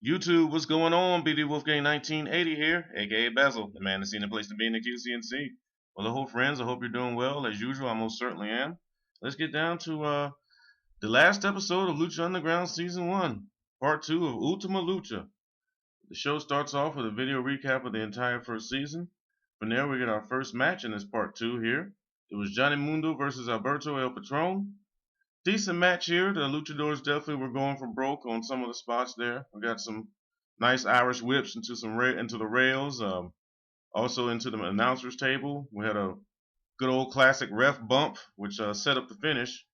YouTube, what's going on? BD Wolfgang 1980 here, aka Bezell, the man that's seen the place to be in the QCNC. Well, hello friends, I hope you're doing well. As usual, I most certainly am. Let's get down to the last episode of Lucha Underground Season 1, Part 2 of Ultima Lucha. The show starts off with a video recap of the entire first season. From there, we get our first match in this Part 2 here. It was Johnny Mundo versus Alberto El Patron. Decent match here. The Luchadors definitely were going for broke on some of the spots there. We got some nice Irish whips into the rails, also into the announcers table. We had a good old classic ref bump, which set up the finish.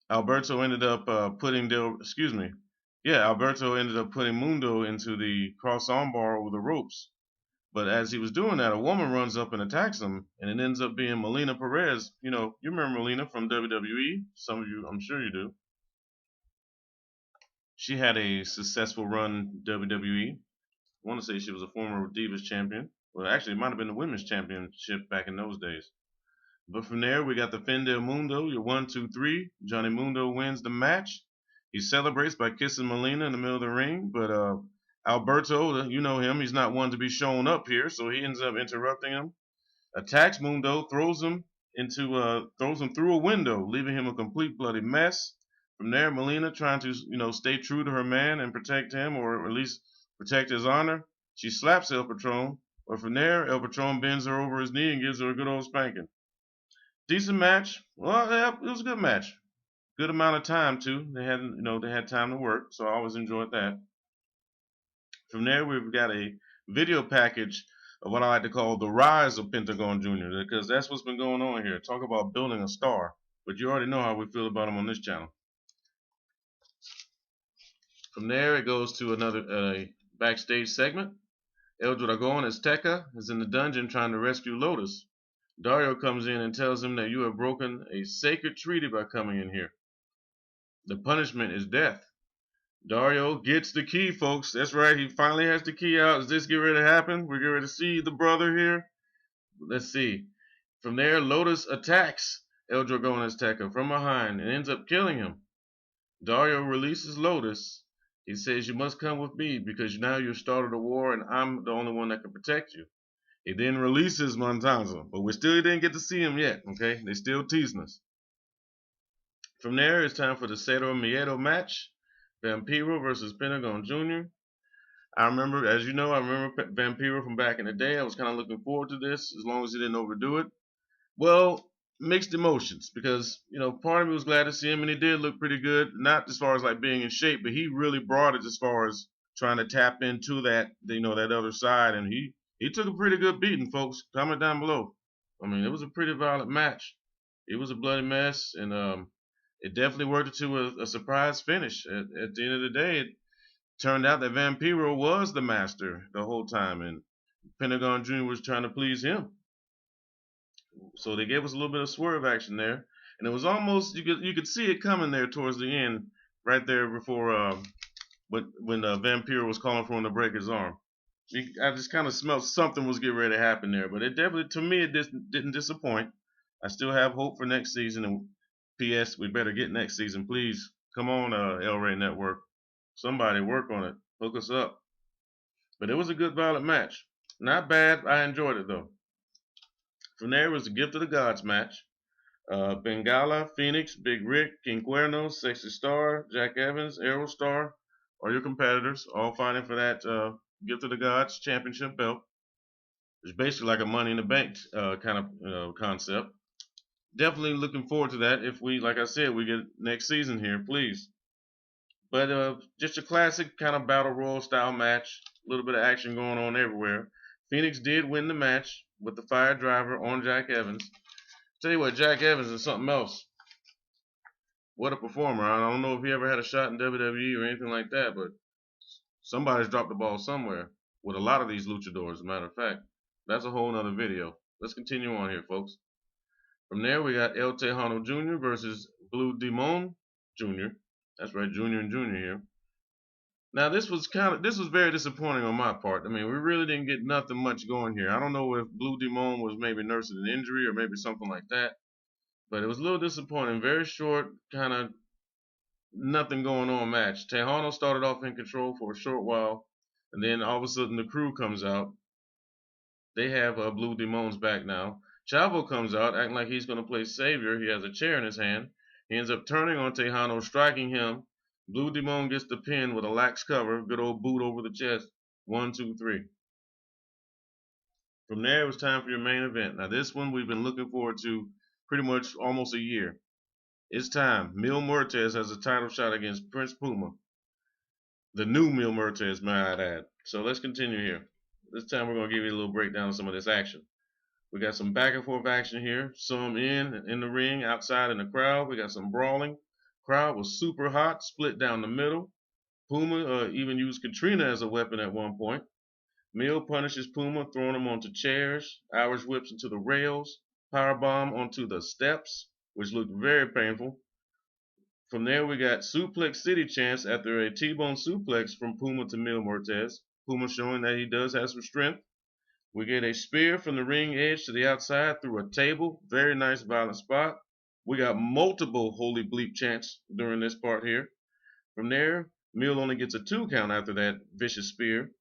Alberto ended up Alberto ended up putting Mundo into the cross armbar over the ropes. But as he was doing that, a woman runs up and attacks him, and it ends up being Melina Perez. You know, you remember Melina from WWE. Some of you, I'm sure you do. She had a successful run WWE. I want to say she was a former Divas champion. Well, actually, it might have been the women's championship back in those days. But from there, we got the Fin del Mundo, your 1, 2, 3. Johnny Mundo wins the match. He celebrates by kissing Melina in the middle of the ring, but Alberto, you know him, he's not one to be shown up here, so he ends up interrupting him. Attacks Mundo, throws him through a window, leaving him a complete bloody mess. From there, Melina, trying to stay true to her man and protect him, or at least protect his honor, she slaps El Patron. But from there, El Patron bends her over his knee and gives her a good old spanking. Decent match. Well, yeah, it was a good match. Good amount of time too. They had time to work, so I always enjoyed that. From there, we've got a video package of what I like to call the rise of Pentagon Jr., because that's what's been going on here. Talk about building a star. But you already know how we feel about him on this channel. From there, it goes to another backstage segment. El Dragon Azteca is in the dungeon trying to rescue Lotus. Dario comes in and tells him that you have broken a sacred treaty by coming in here. The punishment is death. Dario gets the key, folks. That's right. He finally has the key out. Is this getting ready to happen? We're getting ready to see the brother here. Let's see. From there, Lotus attacks El Dragon Azteca from behind and ends up killing him. Dario releases Lotus. He says, you must come with me because now you've started a war and I'm the only one that can protect you. He then releases Montanza, but we still didn't get to see him yet, okay? They're still teasing us. From there, it's time for the Cero Miedo match. Vampiro versus Pentagon Jr. I remember Vampiro from back in the day. I was kind of looking forward to this as long as he didn't overdo it. Well, mixed emotions because, part of me was glad to see him and he did look pretty good. Not as far as like being in shape, but he really brought it as far as trying to tap into that, that other side. And he took a pretty good beating, folks. Comment down below. I mean, it was a pretty violent match. It was a bloody mess, and it definitely worked into a surprise finish. At the end of the day, it turned out that Vampiro was the master the whole time, and Pentagon Jr. was trying to please him. So they gave us a little bit of swerve action there, and it was almost you could see it coming there towards the end, right there before when Vampiro was calling for him to break his arm. I just kind of smelled something was getting ready to happen there, but it definitely, to me, it didn't disappoint. I still have hope for next season, and P.S. we better get next season, please. Come on, El Rey Network. Somebody work on it. Hook us up. But it was a good violent match. Not bad. I enjoyed it, though. From there was the Gift of the Gods match. Bengala, Phoenix, Big Rick, King Cuerno, Sexy Star, Jack Evans, Aerostar are your competitors, all fighting for that Gift of the Gods championship belt. It's basically like a Money in the Bank kind of concept. Definitely looking forward to that if we, like I said, we get next season here, please. But just a classic kind of battle royal style match. A little bit of action going on everywhere. Phoenix did win the match with the fire driver on Jack Evans. Tell you what, Jack Evans is something else. What a performer. I don't know if he ever had a shot in WWE or anything like that, but somebody's dropped the ball somewhere with a lot of these luchadors, as a matter of fact. That's a whole nother video. Let's continue on here, folks. From there, we got El Tejano Jr. versus Blue Demon Jr. That's right, Junior and Junior here. Now, this was very disappointing on my part. I mean, we really didn't get nothing much going here. I don't know if Blue Demon was maybe nursing an injury or maybe something like that. But it was a little disappointing. Very short, kind of nothing going on match. Tejano started off in control for a short while, and then all of a sudden the crew comes out. They have Blue Demon's back now. Chavo comes out acting like he's going to play savior. He has a chair in his hand. He ends up turning on Tejano, striking him. Blue Demon gets the pin with a lax cover. Good old boot over the chest. 1, 2, 3. From there, it was time for your main event. Now, this one we've been looking forward to pretty much almost a year. It's time. Mil Muertes has a title shot against Prince Puma. The new Mil Muertes, may I add. So let's continue here. This time we're going to give you a little breakdown of some of this action. We got some back and forth action here. Some in the ring, outside in the crowd. We got some brawling. Crowd was super hot, split down the middle. Puma even used Katrina as a weapon at one point. Mil punishes Puma, throwing him onto chairs. Irish whips into the rails. Powerbomb onto the steps, which looked very painful. From there, we got Suplex City chance after a T-bone suplex from Puma to Mil Muertes. Puma showing that he does have some strength. We get a spear from the ring edge to the outside through a table. Very nice violent spot. We got multiple holy bleep chants during this part here. From there, Mil only gets a 2 count after that vicious spear.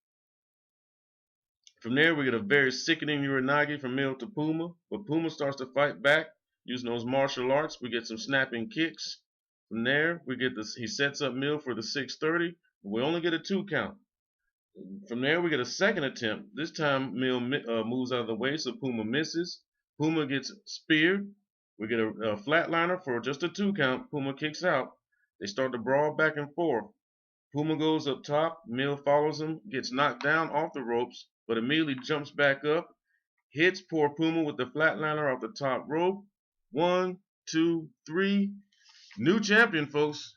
From there, we get a very sickening Uranagi from Mil to Puma. But Puma starts to fight back using those martial arts. We get some snapping kicks. From there, we get this. He sets up Mil for the 630. We only get a 2 count. From there, we get a second attempt. This time, Mil moves out of the way, so Puma misses. Puma gets speared. We get a flatliner for just a 2 count. Puma kicks out. They start to brawl back and forth. Puma goes up top. Mil follows him, gets knocked down off the ropes, but immediately jumps back up, hits poor Puma with the flatliner off the top rope. 1, 2, 3. New champion, folks.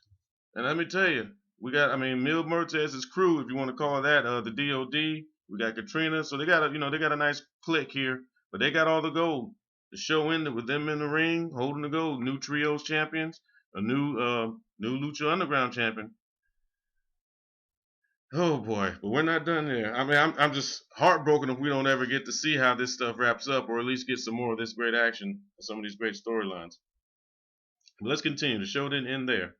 And let me tell you, we got, Mil Muertes' crew, if you want to call that, the DOD. We got Katrina, so they got a nice clique here, but they got all the gold. The show ended with them in the ring, holding the gold. New trios champions, a new Lucha Underground champion. Oh boy, but we're not done there. I'm just heartbroken if we don't ever get to see how this stuff wraps up, or at least get some more of this great action, some of these great storylines. But let's continue. The show didn't end there.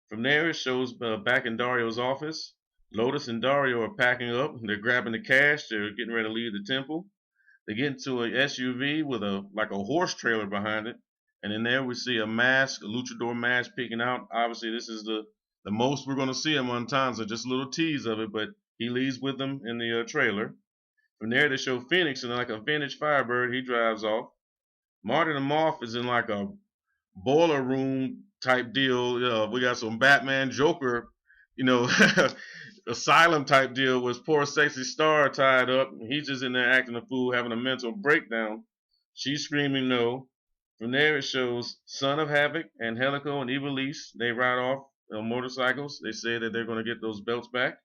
From there, it shows back in Dario's office. Lotus and Dario are packing up. They're grabbing the cash. They're getting ready to leave the temple. They get into a SUV with a horse trailer behind it. And in there, we see a mask, a luchador mask peeking out. Obviously, this is the most we're going to see him on Tanza. Just a little tease of it, but he leaves with them in the trailer. From there, they show Phoenix and like a vintage Firebird. He drives off. Marty the Moth is in like a boiler room type deal. We got some Batman Joker, asylum type deal with poor sexy Star tied up. He's just in there acting a fool, having a mental breakdown. She's screaming no. From there it shows Son of Havoc and Helico and Ivelisse. They ride off on motorcycles. They say that they're going to get those belts back.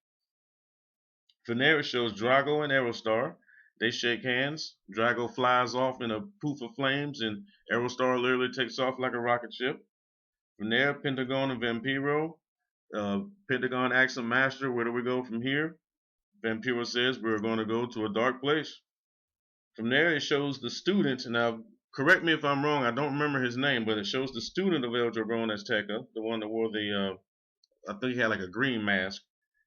From there it shows Drago and Aerostar. They shake hands. Drago flies off in a poof of flames, and Aerostar literally takes off like a rocket ship. From there, Pentagon and Vampiro. Pentagon asks him, Master, where do we go from here? Vampiro says, we're going to go to a dark place. From there, it shows the student. Now, correct me if I'm wrong, I don't remember his name, but it shows the student of El Dragón Azteca, the one that wore the, I think he had like a green mask.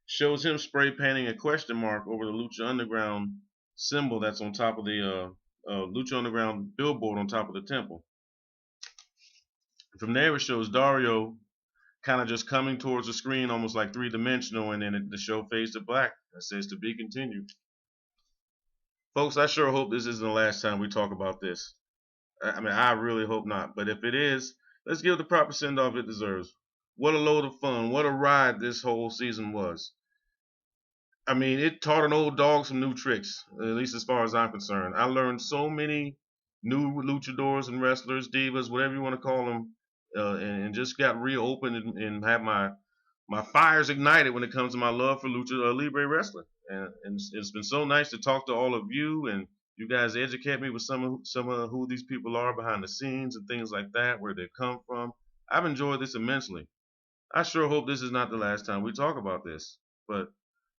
Shows him spray painting a question mark over the Lucha Underground symbol that's on top of the Lucha Underground billboard on top of the temple. From there, it shows Dario kind of just coming towards the screen, almost like three-dimensional, and then the show fades to black. It says to be continued. Folks, I sure hope this isn't the last time we talk about this. I really hope not. But if it is, let's give it the proper send-off it deserves. What a load of fun. What a ride this whole season was. It taught an old dog some new tricks, at least as far as I'm concerned. I learned so many new luchadors and wrestlers, divas, whatever you want to call them, and just got reopened and have my fires ignited when it comes to my love for Lucha Libre wrestling. And it's been so nice to talk to all of you, and you guys educate me with some of who these people are behind the scenes and things like that, where they come from. I've enjoyed this immensely. I sure hope this is not the last time we talk about this. But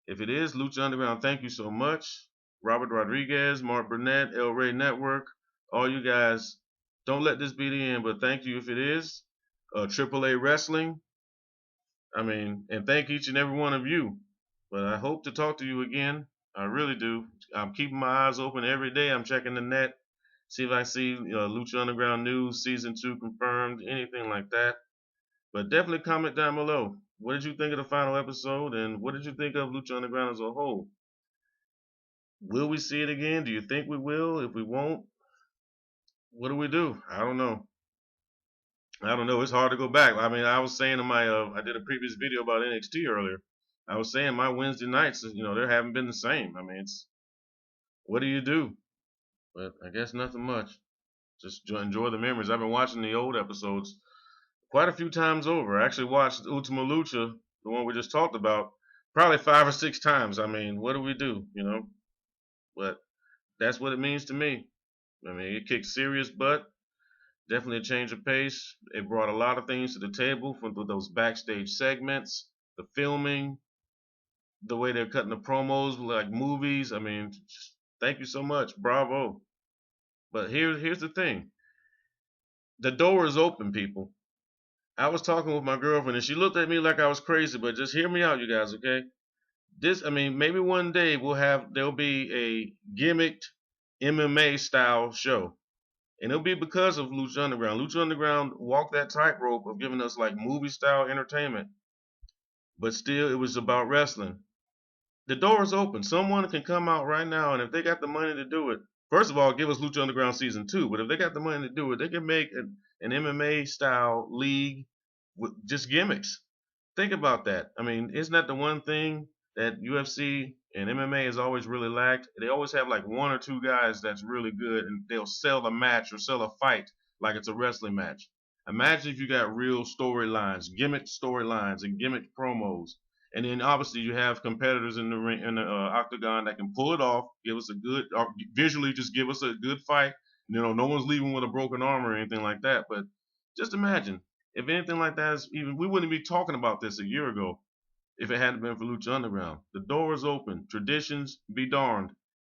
if it is, Lucha Underground, thank you so much. Robert Rodriguez, Mark Burnett, El Rey Network, all you guys, don't let this be the end, but thank you if it is. AAA Wrestling, I mean, and thank each and every one of you. But I hope to talk to you again. I really do. I'm keeping my eyes open every day. I'm checking the net, see if I see Lucha Underground news, season 2 confirmed, anything like that. But definitely comment down below. What did you think of the final episode, and what did you think of Lucha Underground as a whole? Will we see it again? Do you think we will? If we won't, what do we do? I don't know. I don't know. It's hard to go back. I mean, I was saying in my, I did a previous video about NXT earlier. I was saying my Wednesday nights, they haven't been the same. I mean, it's what do you do? But I guess nothing much. Just enjoy the memories. I've been watching the old episodes quite a few times over. I actually watched Ultima Lucha, the one we just talked about, probably 5 or 6 times. I mean, what do we do? But that's what it means to me. I mean, it kicked serious butt. Definitely a change of pace. It brought a lot of things to the table from those backstage segments, the filming, the way they're cutting the promos like movies. I mean, just thank you so much. Bravo. But here's the thing. The door is open, people. I was talking with my girlfriend and she looked at me like I was crazy, but just hear me out, you guys, okay? I mean, maybe one day there'll be a gimmicked MMA style show. And it'll be because of Lucha Underground. Lucha Underground walked that tightrope of giving us like movie style entertainment, but still it was about wrestling. The door is open. Someone can come out right now, and if they got the money to do it, first of all, give us Lucha Underground season 2. But if they got the money to do it, they can make an MMA style league with just gimmicks. Think about that. I mean, isn't that the one thing that UFC and MMA has always really lacked? They always have like 1 or 2 guys that's really good, and they'll sell a match or sell a fight like it's a wrestling match. Imagine if you got real storylines, gimmick storylines, and gimmick promos, and then obviously you have competitors in the ring, in the octagon that can pull it off, give us a good, or visually just give us a good fight. No one's leaving with a broken arm or anything like that. But just imagine if anything like that is even, we wouldn't be talking about this a year ago if it hadn't been for Lucha Underground. The door is open. Traditions be darned.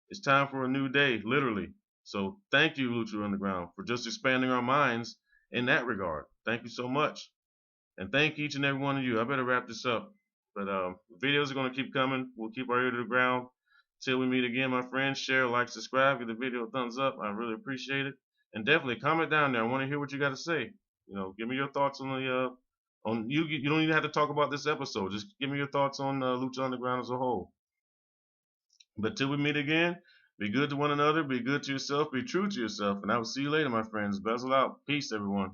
It's time for a new day, literally. So thank you, Lucha Underground, for just expanding our minds in that regard. Thank you so much. And thank each and every one of you. I better wrap this up. But videos are going to keep coming. We'll keep our ear to the ground. Till we meet again, my friends. Share, like, subscribe. Give the video a thumbs up. I really appreciate it. And definitely comment down there. I want to hear what you got to say. Give me your thoughts on the on you. You don't even have to talk about this episode. Just give me your thoughts on Lucha Underground as a whole. But till we meet again, be good to one another. Be good to yourself. Be true to yourself. And I will see you later, my friends. Bezell out. Peace, everyone.